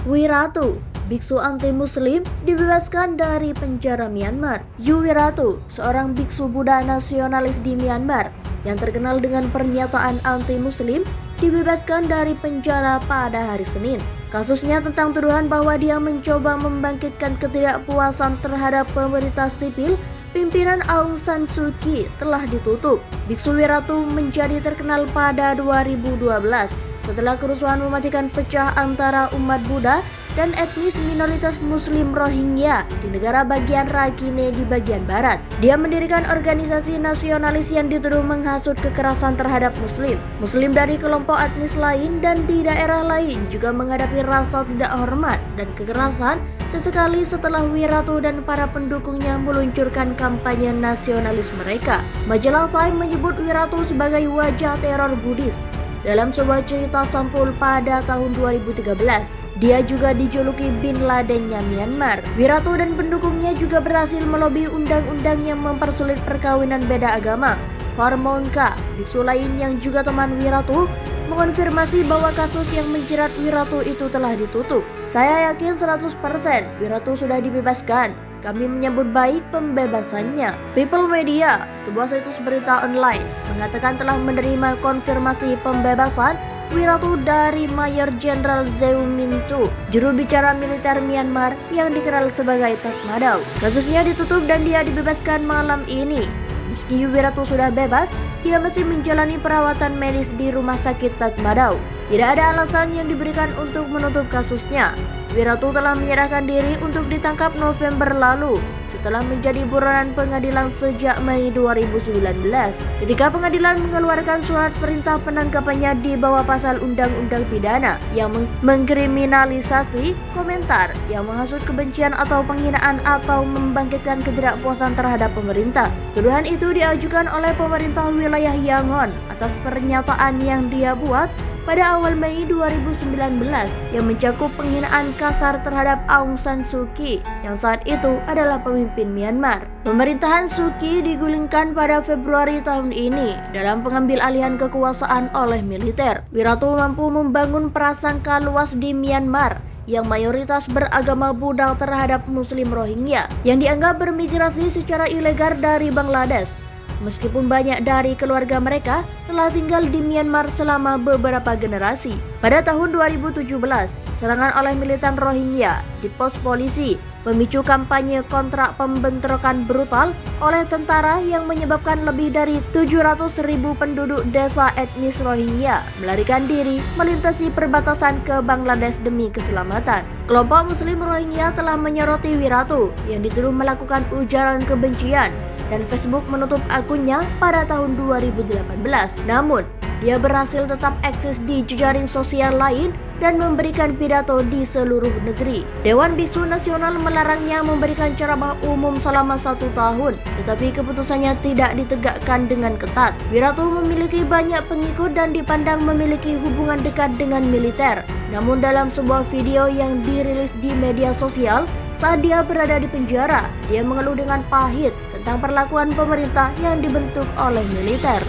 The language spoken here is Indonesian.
Wiratu, biksu anti-muslim dibebaskan dari penjara Myanmar. Yu Wiratu, seorang biksu Buddha nasionalis di Myanmar yang terkenal dengan pernyataan anti-muslim, dibebaskan dari penjara pada hari Senin. Kasusnya tentang tuduhan bahwa dia mencoba membangkitkan ketidakpuasan terhadap pemerintah sipil pimpinan Aung San Suu Kyi telah ditutup. Biksu Wiratu menjadi terkenal pada 2012 setelah kerusuhan mematikan pecah antara umat Buddha dan etnis minoritas Muslim Rohingya di negara bagian Rakhine di bagian barat. Dia mendirikan organisasi nasionalis yang dituduh menghasut kekerasan terhadap Muslim dari kelompok etnis lain dan di daerah lain juga menghadapi rasa tidak hormat dan kekerasan sesekali setelah Wiratu dan para pendukungnya meluncurkan kampanye nasionalis mereka. Majalah Time menyebut Wiratu sebagai wajah teror Buddhis. Dalam sebuah cerita sampul pada tahun 2013, dia juga dijuluki Bin Ladennya Myanmar. Wiratu dan pendukungnya juga berhasil melobi undang-undang yang mempersulit perkawinan beda agama. Hormonka, biksu lain yang juga teman Wiratu, mengonfirmasi bahwa kasus yang menjerat Wiratu itu telah ditutup. Saya yakin 100% Wiratu sudah dibebaskan. Kami menyambut baik pembebasannya. People Media, sebuah situs berita online, mengatakan telah menerima konfirmasi pembebasan Wiratu dari Mayor Jenderal Zeu Min Tu, juru bicara militer Myanmar yang dikenal sebagai Tatmadaw. Kasusnya ditutup dan dia dibebaskan malam ini. Meski Wiratu sudah bebas, dia masih menjalani perawatan medis di rumah sakit Tatmadaw. Tidak ada alasan yang diberikan untuk menutup kasusnya. Wiratu telah menyerahkan diri untuk ditangkap November lalu setelah menjadi buronan pengadilan sejak Mei 2019 ketika pengadilan mengeluarkan surat perintah penangkapannya di bawah pasal Undang-Undang Pidana yang mengkriminalisasi komentar yang menghasut kebencian atau penghinaan atau membangkitkan ketidakpuasan terhadap pemerintah. Tuduhan itu diajukan oleh pemerintah wilayah Yangon atas pernyataan yang dia buat pada awal Mei 2019 yang mencakup penghinaan kasar terhadap Aung San Suu Kyi yang saat itu adalah pemimpin Myanmar. Pemerintahan Suu Kyi digulingkan pada Februari tahun ini dalam pengambil alihan kekuasaan oleh militer. Wiratu mampu membangun prasangka luas di Myanmar yang mayoritas beragama Buddha terhadap Muslim Rohingya yang dianggap bermigrasi secara ilegal dari Bangladesh. Meskipun banyak dari keluarga mereka telah tinggal di Myanmar selama beberapa generasi. Pada tahun 2017, serangan oleh militan Rohingya di pos polisi memicu kampanye kontrak pembentrokan brutal oleh tentara yang menyebabkan lebih dari 700.000 penduduk desa etnis Rohingya melarikan diri melintasi perbatasan ke Bangladesh demi keselamatan. Kelompok Muslim Rohingya telah menyoroti Wiratu yang dituduh melakukan ujaran kebencian dan Facebook menutup akunnya pada tahun 2018. Namun, dia berhasil tetap eksis di jejaring sosial lain dan memberikan pidato di seluruh negeri. Dewan Biksu Nasional melarangnya memberikan ceramah umum selama 1 tahun, tetapi keputusannya tidak ditegakkan dengan ketat. Wiratu memiliki banyak pengikut dan dipandang memiliki hubungan dekat dengan militer. Namun dalam sebuah video yang dirilis di media sosial, saat dia berada di penjara, dia mengeluh dengan pahit tentang perlakuan pemerintah yang dibentuk oleh militer.